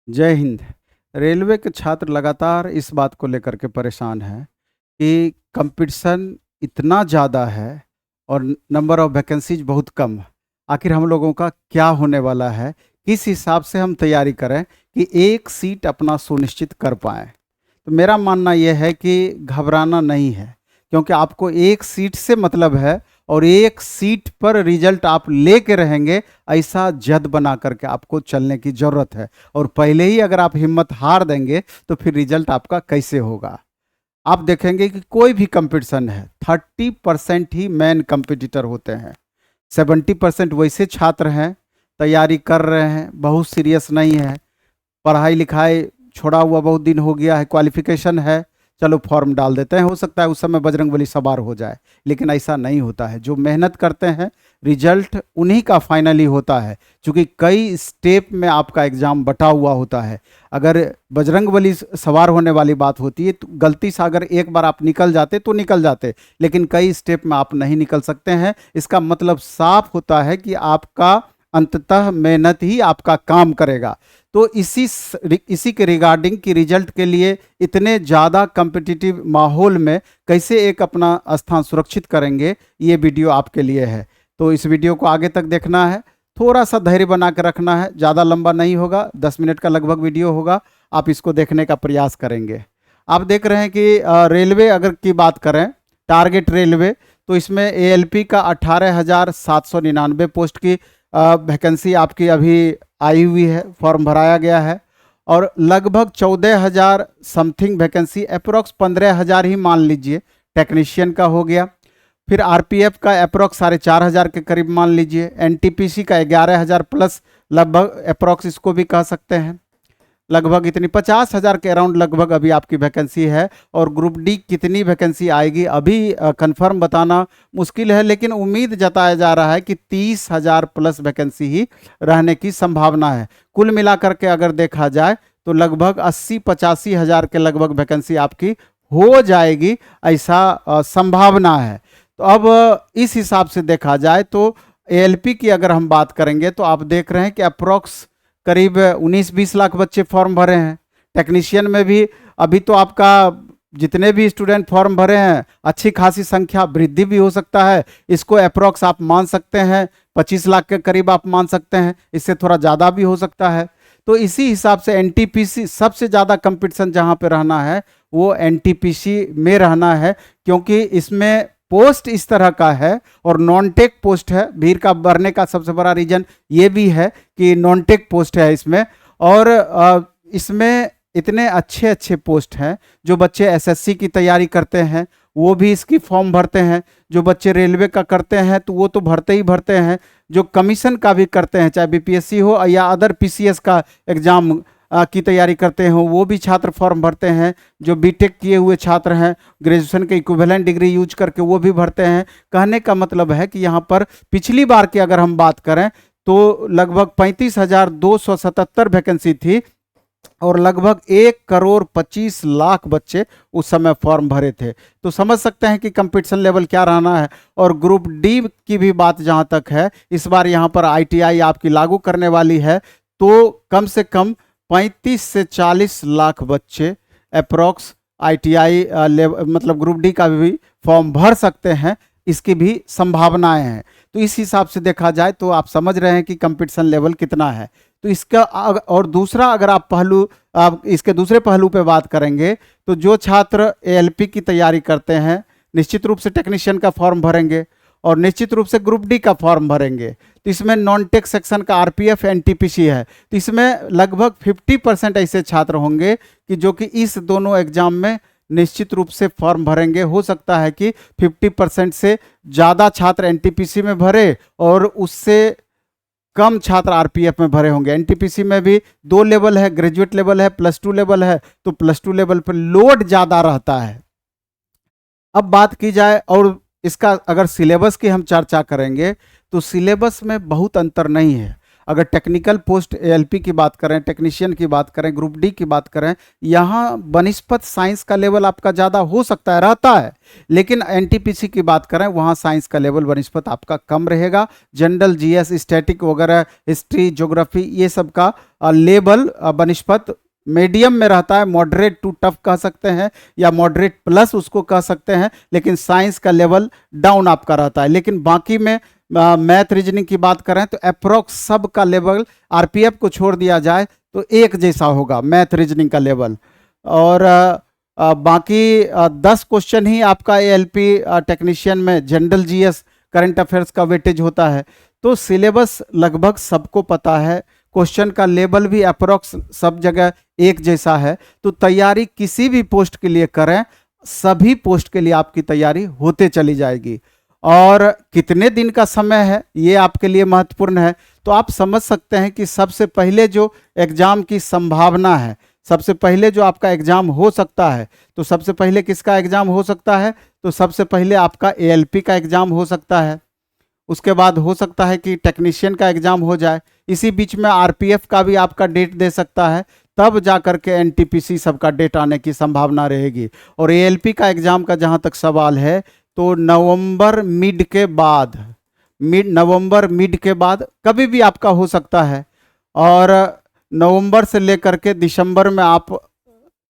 जय हिंद। रेलवे के छात्र लगातार इस बात को लेकर के परेशान हैं कि कंपटीशन इतना ज़्यादा है और नंबर ऑफ वैकेंसीज बहुत कम। आखिर हम लोगों का क्या होने वाला है? किस हिसाब से हम तैयारी करें कि एक सीट अपना सुनिश्चित कर पाएँ? तो मेरा मानना यह है कि घबराना नहीं है, क्योंकि आपको एक सीट से मतलब है और एक सीट पर रिजल्ट आप लेके रहेंगे, ऐसा जद बना करके आपको चलने की ज़रूरत है। और पहले ही अगर आप हिम्मत हार देंगे तो फिर रिजल्ट आपका कैसे होगा? आप देखेंगे कि कोई भी कंपटीशन है, 30% ही मेन कंपटीटर होते हैं, 70% वैसे छात्र हैं तैयारी कर रहे हैं, बहुत सीरियस नहीं है, पढ़ाई लिखाई छोड़ा हुआ बहुत दिन हो गया है, क्वालिफिकेशन है, चलो फॉर्म डाल देते हैं, हो सकता है उस समय बजरंगबली सवार हो जाए। लेकिन ऐसा नहीं होता है। जो मेहनत करते हैं रिजल्ट उन्हीं का फाइनली होता है, क्योंकि कई स्टेप में आपका एग्ज़ाम बटा हुआ होता है। अगर बजरंगबली सवार होने वाली बात होती है तो गलती से अगर एक बार आप निकल जाते तो निकल जाते, लेकिन कई स्टेप में आप नहीं निकल सकते हैं। इसका मतलब साफ होता है कि आपका अंततः मेहनत ही आपका काम करेगा। तो इसी के रिगार्डिंग की रिजल्ट के लिए इतने ज़्यादा कम्पिटिटिव माहौल में कैसे एक अपना स्थान सुरक्षित करेंगे, ये वीडियो आपके लिए है। तो इस वीडियो को आगे तक देखना है, थोड़ा सा धैर्य बना कर रखना है, ज़्यादा लंबा नहीं होगा, 10 मिनट का लगभग वीडियो होगा। आप इसको देखने का प्रयास करेंगे। आप देख रहे हैं कि रेलवे अगर की बात करें, टारगेट रेलवे, तो इसमें एएलपी का 18,799 पोस्ट की वैकेंसी आपकी अभी आई हुई है, फॉर्म भराया गया है। और लगभग 14,000 समथिंग वैकेंसी, अप्रोक्स 15,000 ही मान लीजिए टेक्नीशियन का हो गया। फिर आरपीएफ का अप्रोक्स 4,500 के करीब मान लीजिए। एनटीपीसी का 11,000 प्लस लगभग अप्रोक्स इसको भी कह सकते हैं। लगभग इतनी 50,000 के अराउंड लगभग अभी आपकी वैकेंसी है। और ग्रुप डी कितनी वैकेंसी आएगी अभी कंफर्म बताना मुश्किल है, लेकिन उम्मीद जताया जा रहा है कि 30,000 प्लस वैकेंसी ही रहने की संभावना है। कुल मिलाकर के अगर देखा जाए तो लगभग 80-85 हज़ार के लगभग वैकेंसी आपकी हो जाएगी, ऐसा संभावना है। तो अब इस हिसाब से देखा जाए तो एएलपी की अगर हम बात करेंगे तो आप देख रहे हैं कि अप्रोक्स करीब 19-20 लाख बच्चे फॉर्म भरे हैं। टेक्नीशियन में भी अभी तो आपका जितने भी स्टूडेंट फॉर्म भरे हैं अच्छी खासी संख्या वृद्धि भी हो सकता है। इसको अप्रोक्स आप मान सकते हैं 25 लाख के करीब आप मान सकते हैं, इससे थोड़ा ज़्यादा भी हो सकता है। तो इसी हिसाब से एनटीपीसी सबसे ज़्यादा कंपटीशन जहाँ पे रहना है वो एनटीपीसी में रहना है, क्योंकि इसमें पोस्ट इस तरह का है और नॉन टेक पोस्ट है। भीड़ का बढ़ने का सबसे बड़ा रीजन ये भी है कि नॉन टेक पोस्ट है इसमें। और इसमें इतने अच्छे अच्छे पोस्ट हैं। जो बच्चे एसएससी की तैयारी करते हैं वो भी इसकी फॉर्म भरते हैं, जो बच्चे रेलवे का करते हैं तो वो तो भरते ही भरते हैं, जो कमीशन का भी करते हैं चाहे बीपीएससी हो या अदर पीसीएस का एग्ज़ाम की तैयारी करते हो वो भी छात्र फॉर्म भरते हैं। जो बीटेक किए हुए छात्र हैं ग्रेजुएशन के इक्विवेलेंट डिग्री यूज करके वो भी भरते हैं। कहने का मतलब है कि यहाँ पर पिछली बार की अगर हम बात करें तो लगभग 35,277 वैकेंसी थी और लगभग 1,25,00,000 बच्चे उस समय फॉर्म भरे थे। तो समझ सकते हैं कि कंपटीशन लेवल क्या रहना है। और ग्रुप डी की भी बात जहाँ तक है, इस बार यहाँ पर आईटीआई आपकी लागू करने वाली है, तो कम से कम 35 से 40 लाख बच्चे अप्रोक्स आईटीआई मतलब ग्रुप डी का भी फॉर्म भर सकते हैं, इसकी भी संभावनाएं हैं। तो इस हिसाब से देखा जाए तो आप समझ रहे हैं कि कंपटीशन लेवल कितना है। तो इसका और दूसरा अगर आप इसके दूसरे पहलू पे बात करेंगे तो जो छात्र एएलपी की तैयारी करते हैं निश्चित रूप से टेक्नीशियन का फॉर्म भरेंगे और निश्चित रूप से ग्रुप डी का फॉर्म भरेंगे। तो इसमें नॉन टेक सेक्शन का आरपीएफ एनटीपीसी है, तो इसमें लगभग 50% ऐसे छात्र होंगे कि जो कि इस दोनों एग्जाम में निश्चित रूप से फॉर्म भरेंगे। हो सकता है कि 50% से ज़्यादा छात्र एनटीपीसी में भरे और उससे कम छात्र आरपीएफ में भरे होंगे। एनटीपीसी में भी 2 लेवल है, ग्रेजुएट लेवल है, +2 लेवल है, तो +2 लेवल पर लोड ज़्यादा रहता है। अब बात की जाए और इसका अगर सिलेबस की हम चर्चा करेंगे तो सिलेबस में बहुत अंतर नहीं है। अगर टेक्निकल पोस्ट एएलपी की बात करें, टेक्नीशियन की बात करें, ग्रुप डी की बात करें, यहाँ बनस्पत साइंस का लेवल आपका ज़्यादा हो सकता है, रहता है। लेकिन एनटीपीसी की बात करें, वहाँ साइंस का लेवल बनस्पत आपका कम रहेगा। जनरल, जीएस, स्टैटिक वगैरह, हिस्ट्री, ज्योग्राफी, ये सब का लेवल बनस्पत मीडियम में रहता है। मॉडरेट टू टफ कह सकते हैं या मॉडरेट प्लस उसको कह सकते हैं, लेकिन साइंस का लेवल डाउन आपका रहता है। लेकिन बाकी में मैथ, रीजनिंग की बात करें तो अप्रोक्स सब का लेवल, आरपीएफ को छोड़ दिया जाए तो एक जैसा होगा मैथ रीजनिंग का लेवल। और बाकी 10 क्वेश्चन ही आपका एएलपी टेक्नीशियन में जनरल, जीएस, करंट अफेयर्स का वेटेज होता है। तो सिलेबस लगभग सबको पता है, क्वेश्चन का लेवल भी अप्रोक्स सब जगह एक जैसा है। तो तैयारी किसी भी पोस्ट के लिए करें, सभी पोस्ट के लिए आपकी तैयारी होते चली जाएगी। और कितने दिन का समय है ये आपके लिए महत्वपूर्ण है। तो आप समझ सकते हैं कि सबसे पहले जो एग्जाम की संभावना है, सबसे पहले जो आपका एग्जाम हो सकता है, तो सबसे पहले किसका एग्जाम हो सकता है? तो सबसे पहले आपका एएलपी का एग्जाम हो सकता है। उसके बाद हो सकता है कि टेक्नीशियन का एग्जाम हो जाए। इसी बीच में आरपीएफ का भी आपका डेट दे सकता है, तब जा करके एनटीपीसी सबका डेट आने की संभावना रहेगी। और एएलपी का एग्जाम का जहां तक सवाल है, तो नवंबर मिड के बाद, नवंबर मिड के बाद कभी भी आपका हो सकता है। और नवंबर से लेकर के दिसंबर में आप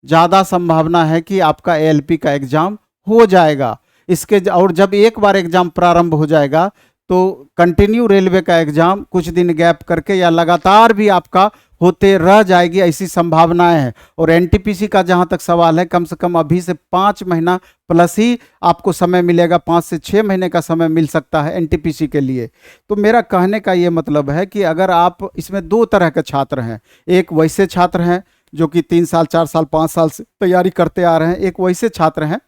ज़्यादा संभावना है कि आपका एएलपी का एग्जाम हो जाएगा। इसके और जब एक बार एग्जाम प्रारंभ हो जाएगा तो कंटिन्यू रेलवे का एग्जाम कुछ दिन गैप करके या लगातार भी आपका होते रह जाएगी, ऐसी संभावनाएं हैं। और एनटीपीसी का जहां तक सवाल है, कम से कम अभी से 5 महीना प्लस ही आपको समय मिलेगा, 5 से 6 महीने का समय मिल सकता है एनटीपीसी के लिए। तो मेरा कहने का ये मतलब है कि अगर आप इसमें 2 तरह के छात्र हैं, एक वैसे छात्र हैं जो कि 3 साल, 4 साल, 5 साल से तैयारी करते आ रहे हैं, एक वैसे छात्र हैं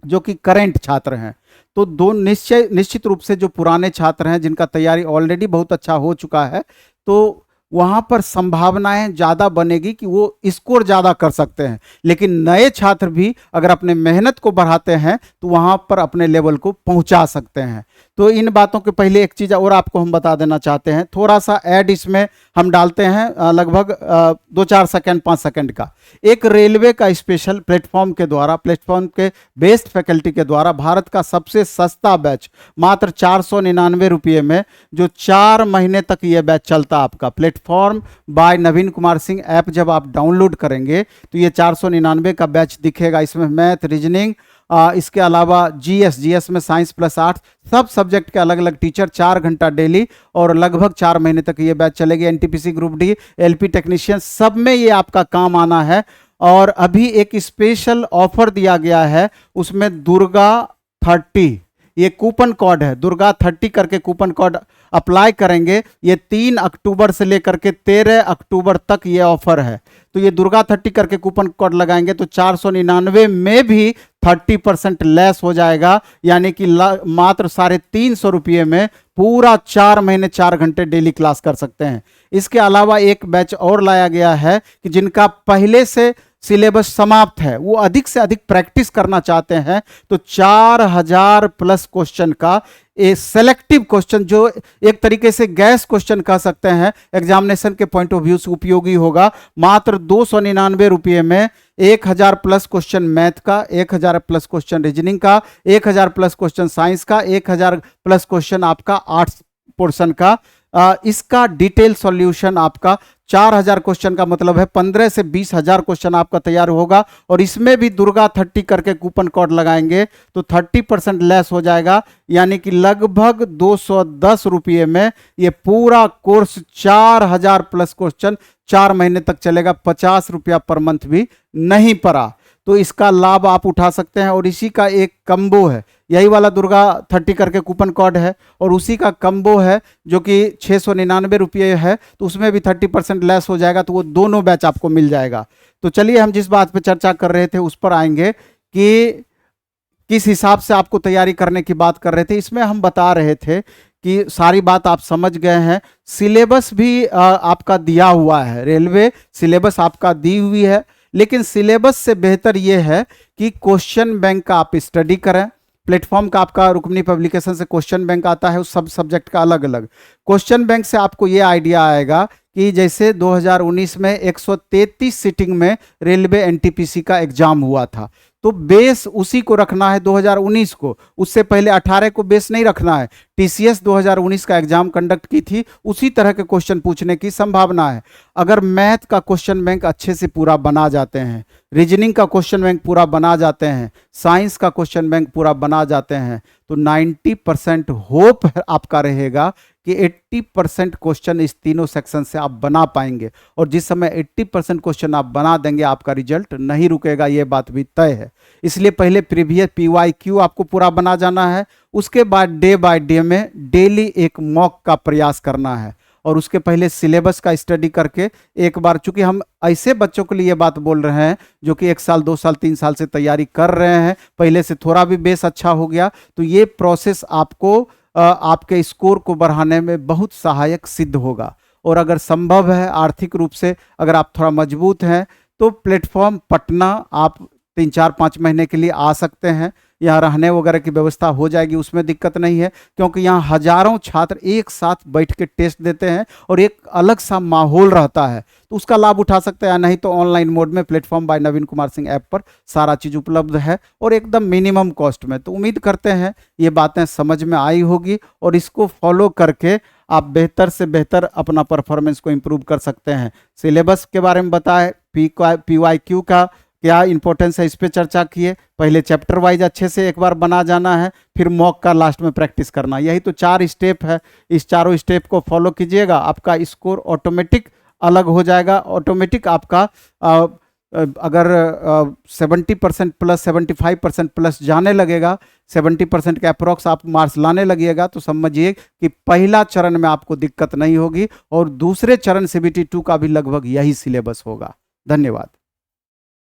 जो कि करेंट छात्र हैं। तो दो निश्चित रूप से जो पुराने छात्र हैं जिनका तैयारी ऑलरेडी बहुत अच्छा हो चुका है, तो वहाँ पर संभावनाएं ज़्यादा बनेगी कि वो स्कोर ज़्यादा कर सकते हैं। लेकिन नए छात्र भी अगर अपने मेहनत को बढ़ाते हैं तो वहाँ पर अपने लेवल को पहुँचा सकते हैं। तो इन बातों के पहले एक चीज़ और आपको हम बता देना चाहते हैं, थोड़ा सा ऐड इसमें हम डालते हैं, लगभग 2-4 सेकंड, 5 सेकंड का। एक रेलवे का स्पेशल प्लेटफॉर्म के द्वारा, प्लेटफॉर्म के बेस्ट फैकल्टी के द्वारा भारत का सबसे सस्ता बैच मात्र 499 रुपये में, जो 4 महीने तक ये बैच चलता आपका, प्लेटफॉर्म बाय नवीन कुमार सिंह ऐप जब आप डाउनलोड करेंगे तो ये 499 का बैच दिखेगा। इसमें मैथ, रीजनिंग, इसके अलावा जीएस में साइंस प्लस आर्ट्स, सब सब्जेक्ट के अलग अलग टीचर, 4 घंटा डेली, और लगभग 4 महीने तक ये बैच चलेगी। NTPC, group D, LP technician, सब में ये आपका काम आना है। और अभी एक स्पेशल ऑफर दिया गया है, उसमें दुर्गा 30, ये कूपन कोड है, दुर्गा 30 करके कूपन कोड अप्लाई करेंगे। ये 3 अक्टूबर से लेकर के 13 अक्टूबर तक ये ऑफर है। तो ये दुर्गा 30 करके कूपन कोड लगाएंगे तो 499 में भी 30% लेस हो जाएगा, यानी कि मात्र 350 रुपये में पूरा 4 महीने 4 घंटे डेली क्लास कर सकते हैं। इसके अलावा एक बैच और लाया गया है कि जिनका पहले से सिलेबस समाप्त है, वो अधिक से अधिक प्रैक्टिस करना चाहते हैं, तो 4000 प्लस क्वेश्चन का ए सेलेक्टिव क्वेश्चन, जो एक तरीके से गैस क्वेश्चन कह सकते हैं, एग्जामिनेशन के पॉइंट ऑफ व्यू से उपयोगी होगा, मात्र 299 रुपये में 1000 प्लस क्वेश्चन मैथ का, 1000 प्लस क्वेश्चन रीजनिंग का, 1000 प्लस क्वेश्चन साइंस का, 1000 प्लस क्वेश्चन आपका आर्ट्स पोर्शन का। इसका डिटेल सॉल्यूशन आपका 4000 क्वेश्चन का मतलब है 15 से 20,000 क्वेश्चन आपका तैयार होगा। और इसमें भी दुर्गा 30 करके कूपन कोड लगाएंगे तो 30% लेस हो जाएगा, यानी कि लगभग 210 रुपये में ये पूरा कोर्स 4000 प्लस क्वेश्चन 4 महीने तक चलेगा। 50 रुपया पर मंथ भी नहीं पड़ा, तो इसका लाभ आप उठा सकते हैं। और इसी का एक कम्बो है, यही वाला दुर्गा 30 करके कूपन कोड है, और उसी का कम्बो है जो कि 699 रुपये है, तो उसमें भी 30% लेस हो जाएगा, तो वो दोनों बैच आपको मिल जाएगा। तो चलिए हम जिस बात पे चर्चा कर रहे थे उस पर आएंगे कि किस हिसाब से आपको तैयारी करने की बात कर रहे थे। इसमें हम बता रहे थे कि सारी बात आप समझ गए हैं। सिलेबस भी आपका दिया हुआ है, रेलवे सिलेबस आपका दी हुई है, लेकिन सिलेबस से बेहतर यह है कि क्वेश्चन बैंक का आप स्टडी करें, प्लेटफॉर्म का आपका रुक्मिणी पब्लिकेशन से क्वेश्चन बैंक आता है, उस सब सब्जेक्ट का अलग अलग। क्वेश्चन बैंक से आपको ये आइडिया आएगा कि जैसे 2019 में 133 सीटिंग में रेलवे एनटीपीसी का एग्जाम हुआ था, तो बेस उसी को रखना है 2019 को, उससे पहले 18 को बेस नहीं रखना है। टीसीएस 2019 का एग्जाम कंडक्ट की थी, उसी तरह के क्वेश्चन पूछने की संभावना है। अगर मैथ का क्वेश्चन बैंक अच्छे से पूरा बना जाते हैं, रीजनिंग का क्वेश्चन बैंक पूरा बना जाते हैं, साइंस का क्वेश्चन बैंक पूरा बना जाते हैं, तो 90% होप आपका रहेगा कि 80% क्वेश्चन इस तीनों सेक्शन से आप बना पाएंगे। और जिस समय 80% क्वेश्चन आप बना देंगे, आपका रिजल्ट नहीं रुकेगा, ये बात भी तय है। इसलिए पहले प्रीवियस PYQ आपको पूरा बना जाना है, उसके बाद डे बाय डे में डेली एक मॉक का प्रयास करना है, और उसके पहले सिलेबस का स्टडी करके एक बार, चूंकि हम ऐसे बच्चों के लिए ये बात बोल रहे हैं जो कि 1 साल 2 साल 3 साल से तैयारी कर रहे हैं, पहले से थोड़ा भी बेस अच्छा हो गया, तो ये प्रोसेस आपको आपके स्कोर को बढ़ाने में बहुत सहायक सिद्ध होगा। और अगर संभव है, आर्थिक रूप से अगर आप थोड़ा मजबूत हैं, तो प्लेटफॉर्म पटना आप 3-4-5 महीने के लिए आ सकते हैं। यहाँ रहने वगैरह की व्यवस्था हो जाएगी, उसमें दिक्कत नहीं है, क्योंकि यहाँ हजारों छात्र एक साथ बैठ के टेस्ट देते हैं और एक अलग सा माहौल रहता है, तो उसका लाभ उठा सकते हैं। नहीं तो ऑनलाइन मोड में प्लेटफॉर्म बाय नवीन कुमार सिंह ऐप पर सारा चीज़ उपलब्ध है और एकदम मिनिमम कॉस्ट में। तो उम्मीद करते हैं ये बातें समझ में आई होगी, और इसको फॉलो करके आप बेहतर से बेहतर अपना परफॉर्मेंस को इम्प्रूव कर सकते हैं। सिलेबस के बारे में बताएं, PYQ का क्या इंपॉर्टेंस है, इस पे चर्चा किए। पहले चैप्टर वाइज अच्छे से एक बार बना जाना है, फिर मॉक का लास्ट में प्रैक्टिस करना। यही तो 4 स्टेप है, इस चारों स्टेप को फॉलो कीजिएगा, आपका स्कोर ऑटोमेटिक अलग हो जाएगा। ऑटोमेटिक आपका अगर 70% प्लस 75% प्लस जाने लगेगा, 70% के अप्रॉक्स आप मार्क्स लाने लगिएगा, तो समझिए कि पहला चरण में आपको दिक्कत नहीं होगी, और दूसरे चरण CBT 2 का भी लगभग यही सिलेबस होगा। धन्यवाद।